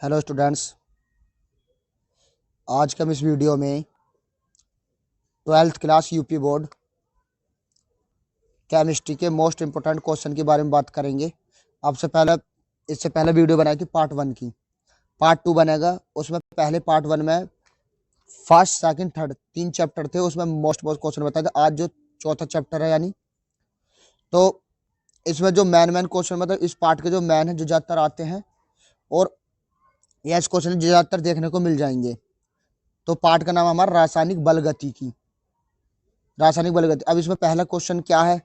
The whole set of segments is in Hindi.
Hello students. आज के हम इस वीडियो में 12th class UP board chemistry के मोस्ट इम्पोर्टेंट क्वेश्चन के बारे में बात करेंगे। इससे पहले वीडियो बनाई थी पार्ट 1 की। पार्ट 2 बनेगा। उसमें पहले पार्ट 1 में फर्स्ट सेकंड थर्ड 3 चैप्टर थे, उसमें मोस्ट क्वेश्चन बताए थे। आज जो चौथा चैप्टर है यानी तो इसमें जो मैन क्वेश्चन मतलब इस पार्ट के जो मैन है जो ज़्यादातर आते हैं और यह इस क्वेश्चन ज़्यादातर देखने को मिल जाएंगे। तो पार्ट का नाम हमारा रासायनिक बल गति की, रासायनिक बल गति। अब इसमें पहला क्वेश्चन क्या है?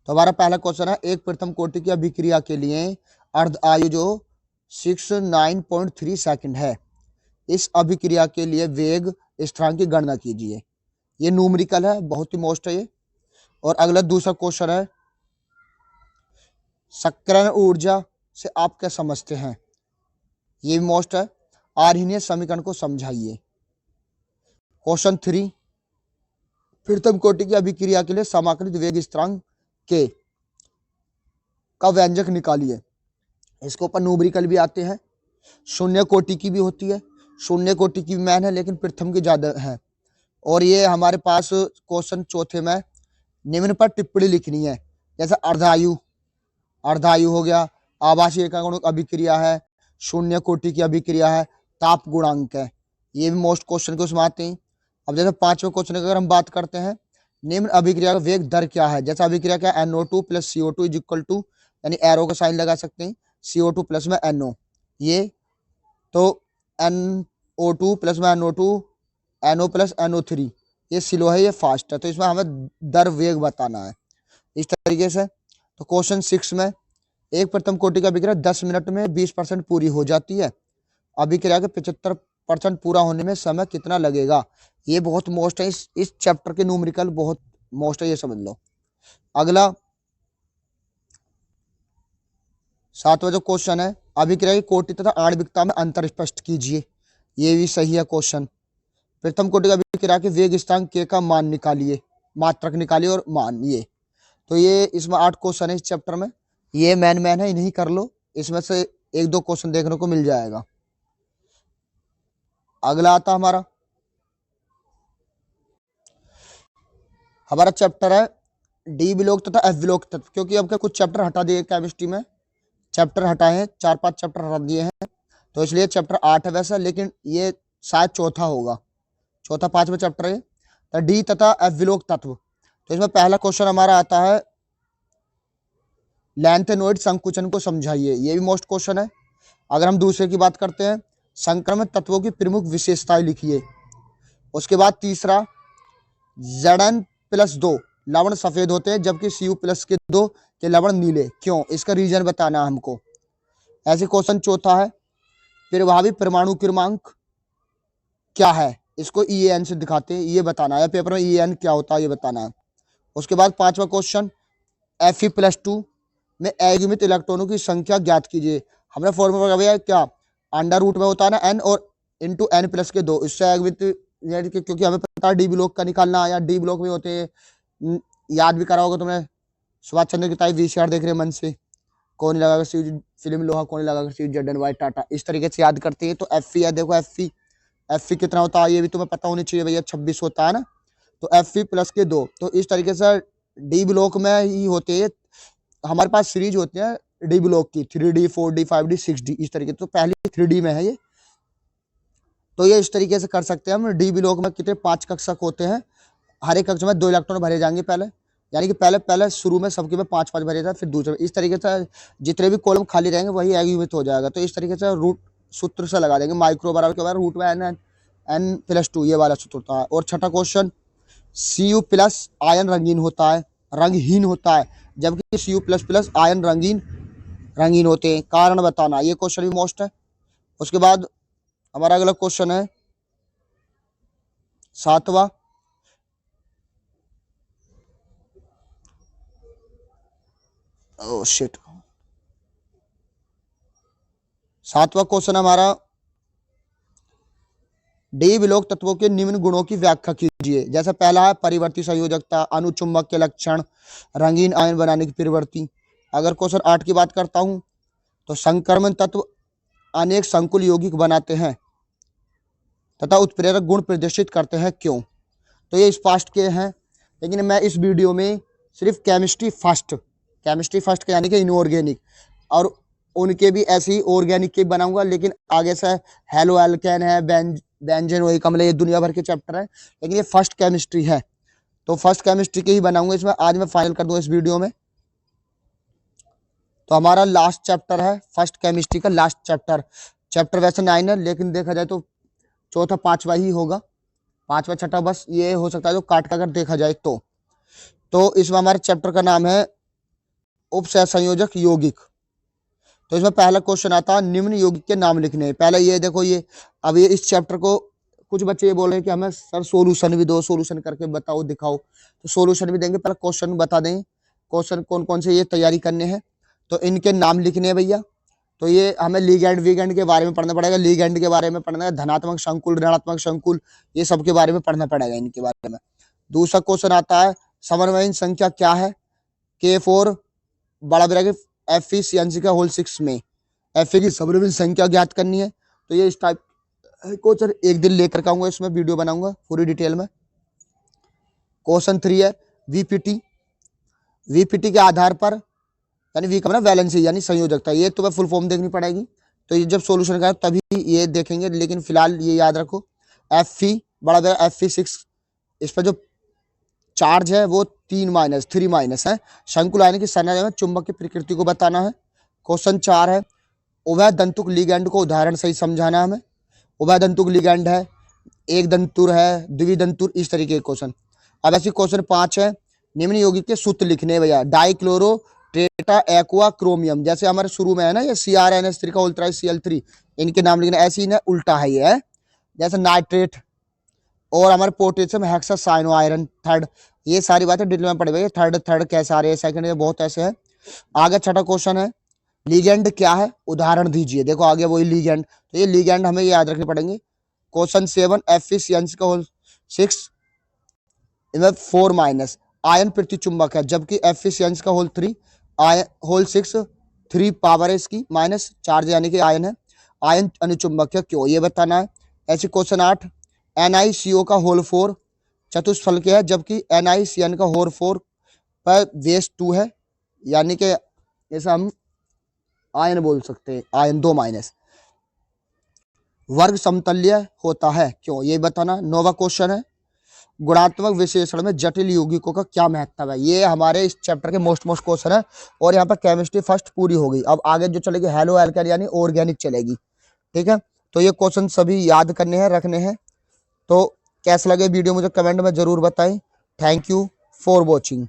तो हमारा पहला क्वेश्चन है, एक प्रथम कोटि की अभिक्रिया के लिए अर्ध आयु जो 69.3 सेकंड है, इस अभिक्रिया के लिए वेग स्थिरांक की गणना कीजिए। ये न्यूमेरिकल है, बहुत ही मोस्ट है ये। और अगला दूसरा क्वेश्चन है, सक्रियण ऊर्जा से आप क्या समझते हैं? ये भी मोस्ट है। आर्हीनीय समीकरण को समझाइए। क्वेश्चन 3, प्रथम कोटि की अभिक्रिया के लिए समाकलित वेग स्थिरांक के का व्यंजक निकालिए। इसके ऊपर न्यूमेरिकल भी आते हैं, शून्य कोटि की भी होती है। शून्य कोटि की भी मैन है लेकिन प्रथम की ज्यादा है। और ये हमारे पास क्वेश्चन चौथे में निम्न पर टिप्पणी लिखनी है। जैसे अर्धायु, अर्धायु हो गया, आभासीय एकागुणक अभिक्रिया है, शून्य कोटि की अभिक्रिया है, ताप गुणांक है। ये भी मोस्ट क्वेश्चन के उसमें आते हैं। अब जैसे पांचवें क्वेश्चन की अगर हम बात करते हैं, निम्न अभिक्रिया का वेग दर क्या है? जैसा अभिक्रिया क्या है, NO2 plus CO2 is equal to, यानी एरो का साइन लगा सकते हैं, CO2 प्लस में NO। ये तो NO2 प्लस में NO2, NO प्लस NO3, ये स्लो है, ये फास्ट है। तो इसमें हमें दर वेग बताना है इस तरीके से। तो क्वेश्चन 6 में, एक प्रथम कोटि का अभिक्रिया 10 मिनट में 20% पूरी हो जाती है, अभिक्रिया के 75% पूरा होने में समय कितना लगेगा? ये बहुत मोस्ट है, इस चैप्टर के न्यूमेरिकल बहुत मोस्ट है, ये समझ लो। अगला 7वां जो क्वेश्चन है, अभिक्रिया की कोटि तथा आणविकता में अंतर स्पष्ट कीजिए। ये भी सही है क्वेश्चन। प्रथम कोटि का अभिक्रिया के वेग स्थिरांक के का मान निकालिए, मात्रक निकालिए और मान। ये तो ये इसमें 8 क्वेश्चन है इस चैप्टर में। ये मैन है, इन्हीं कर लो, इसमें से 1-2 क्वेश्चन देखने को मिल जाएगा। अगला आता हमारा चैप्टर है डी विलोक तथा एफ विलोक तत्व। क्योंकि अब कुछ चैप्टर हटा दिए केमिस्ट्री में, चैप्टर हटाए हैं, 4-5 चैप्टर हटा दिए हैं, तो इसलिए चैप्टर 8 है वैसा, लेकिन ये शायद चौथा होगा, चौथा 5वां चैप्टर है। तो डी तथा एफ विलोक तत्व। तो इसमें पहला क्वेश्चन हमारा आता है, लैंथेनोइड संकुचन को समझाइए। ये भी मोस्ट क्वेश्चन है। अगर हम दूसरे की बात करते हैं, संक्रमित तत्वों की प्रमुख विशेषताएं लिखिए। उसके बाद तीसरा, Zn+2 लवण सफेद होते हैं जबकि Cu+ के 2 के लवण नीले, क्यों? इसका रीजन बताना है हमको। ऐसे क्वेश्चन चौथा है, प्रभावी परमाणु क्रमांक क्या है? इसको EAN से दिखाते हैं, ये बताना है। पेपर में EAN क्या होता है ये बताना है। उसके बाद 5वां क्वेश्चन, Fe+2 में अयुग्मित इलेक्ट्रॉनों की संख्या ज्ञात कीजिए। हमने फॉर्मूला भैया क्या, अंडर रूट में होता है ना n और इंटू n+ के 2, इससे अयुग्मित, क्योंकि हमें पता है डी ब्लॉक का निकालना, या डी ब्लॉक में होते हैं, याद भी करा होगा तुमने, सुभाष चंद्र की ताई VCR देख रहे मन से, कौन लगाकर सीज फिल्म लोहा, कौन लगाकर सीज ZNY टाटा, इस तरीके से याद करते हैं। तो Fe है, देखो Fe कितना होता है ये भी तुम्हें पता होनी चाहिए भैया, 26 होता है ना। तो Fe+ के 2, तो इस तरीके से डी ब्लॉक में ही होते हैं। हमारे पास सीरीज होती है डी ब्लॉक की, 3D 4D 5D 6D, इस तरीके। तो पहले 3D में है ये, तो ये इस तरीके से कर सकते हैं हम। डी ब्लॉक में कितने 5 कक्षक होते हैं, हर एक कक्ष में 2 इलेक्ट्रॉन भरे जाएंगे पहले, यानी कि पहले शुरू में सबके में 5-5 भरे जाए, फिर दूसरे में। इस तरीके से जितने भी कॉलम खाली रहेंगे वही अयुग्मित हो जाएगा। तो इस तरीके से रूट सूत्र से लगा देंगे, माइक्रो बराबर के बराबर रूट में N+2, ये वाला सूत्र होता है। और छठा क्वेश्चन, Cu+ आयन रंगीन होता है, रंगहीन होता है, जबकि Cu++ आयन रंगीन होते हैं, कारण बताना। ये क्वेश्चन भी मोस्ट है। उसके बाद हमारा अगला क्वेश्चन है 7वां, शिट, 7वां क्वेश्चन हमारा, डी विलोक तत्वों के निम्न गुणों की व्याख्या कीजिए। जैसे पहला है परिवर्ती संयोजकता, अनुचुंबक के लक्षण, रंगीन आयन बनाने की प्रवृत्ति। अगर क्वेश्चन 8 की बात करता हूं, तो संक्रमण तत्व अनेक संकुल यौगिक बनाते हैं तथा उत्प्रेरक गुण प्रदर्शित करते हैं, क्यों? तो ये स्पष्ट के हैं, लेकिन मैं इस वीडियो में सिर्फ केमिस्ट्री फर्स्ट यानी कि इनऑर्गेनिक और उनके भी ऐसे ही ऑर्गेनिक के बनाऊंगा, लेकिन आगे से हेलो एल्केन है, बेंजेन, वही कमल, ये दुनिया भर के चैप्टर है, लेकिन ये फर्स्ट केमिस्ट्री है, तो फर्स्ट केमिस्ट्री के ही बनाऊंगा इसमें। आज मैं फाइनल कर दूंगा इस वीडियो में। तो हमारा लास्ट चैप्टर है फर्स्ट केमिस्ट्री का लास्ट चैप्टर वैसे 9 है, लेकिन देखा जाए तो चौथा पांचवा ही होगा, पांचवा छठा बस ये हो सकता है जो काट का अगर देखा जाए तो इसमें हमारे चैप्टर का नाम है उपसहसंयोजक यौगिक। तो इसमें पहला क्वेश्चन आता है निम्न यौगिक के नाम लिखने। पहले ये देखो, ये अब ये इस चैप्टर को कुछ बच्चे ये बोल रहे हैं कि हमें सर सोल्यूशन भी दो, सोल्यूशन करके बताओ, दिखाओ, तो सोल्यूशन भी देंगे, पहले क्वेश्चन बता दें, क्वेश्चन कौन कौन से ये तैयारी करने हैं, तो इनके नाम लिखने हैं भैया। तो ये हमें लीगैंड वीगैंड के बारे में पढ़ना पड़ेगा, लीगैंड के बारे में पढ़ना है, धनात्मक संकुल, ऋणात्मक संकुल, ये सब के बारे में पढ़ना पड़ेगा इनके बारे में। दूसरा क्वेश्चन आता है समन्वयन संख्या क्या है K4 बड़ा ब्रैकेट एफिशिएंसी का होल 6 में एफ की समन्वयन संख्या ज्ञात करनी है। तो ये इस टाइप क्वेश्चन एक दिन लेकर के आऊंगा, इसमें वीडियो बनाऊंगा पूरी डिटेल में। क्वेश्चन 3 है वीपीटी के आधार पर, यानी वी का मतलब वैलेंसी यानी संयोजकता, ये तुम्हें फुल फॉर्म देखनी पड़ेगी, तो ये जब सॉल्यूशन का तभी ये देखेंगे, लेकिन फिलहाल ये याद रखो Fe बड़ा ब्रैकेट Fe6, इस पर जो चार्ज है वो 3 - है। शंकुल आयन की संरचना में चुंबक की प्रकृति को बताना है। क्वेश्चन 4 है उभय दंतुक लिगैंड को उदाहरण सही समझाना है हमें। उभय दंतुक लिगैंड है, एक दंतुर है, द्विदंतुर, इस तरीके के क्वेश्चन। अब ऐसे क्वेश्चन 5 है निम्न यौगिक के सूत्र लिखने भैया। डाइक्लोरो टेट्रा एक्वा क्रोमियम, जैसे हमारे शुरू में है ना ये CrNH3 का उल्टा Cl3, इनके नाम लिखना, ऐसे ही ना उल्टा है ये, जैसे नाइट्रेट और हमारे पोटेशियम हेक्सासाइनो आयरन थर्ड, ये सारी बातें डिटेल में पढ़ेंगे। थर्ड कैसे आ रहे हैं, सेकंड, बहुत ऐसे है। आगे छठा क्वेश्चन है लीगैंड क्या है, उदाहरण दीजिए। देखो आगे वही लीगैंड, तो ये लीगैंड हमें याद रखने पड़ेंगे। क्वेश्चन 7 एफिशिएंसी का होल 6 इनमें 4- आयन प्रति चुंबक है, जबकि एफिशिएंसी का होल 3 होल 6 3 पावर है इसकी माइनस चार्ज यानी कि आयन है, आयन अनुचुंबक है, क्यों, ये बताना है। ऐसे क्वेश्चन 8 NiCO का होल 4 चतुष्फल के है, जबकि NiCN का होल 4 पर बेस 2 है, यानी कि जैसे हम आयन बोल सकते हैं, आयन 2-। वर्ग समतल्य होता है, क्यों, ये बताना। 9वां क्वेश्चन है गुणात्मक विश्लेषण में जटिल यौगिकों का क्या महत्व है। ये हमारे इस चैप्टर के मोस्ट क्वेश्चन है, और यहाँ पर केमिस्ट्री फर्स्ट पूरी हो गई। अब आगे जो चलेगी हेलो एल्केन यानी ऑर्गेनिक चलेगी, ठीक है। तो ये क्वेश्चन सभी याद करने हैं, रखने हैं। तो कैसा लगे वीडियो मुझे कमेंट में जरूर बताएं। Thank you for watching.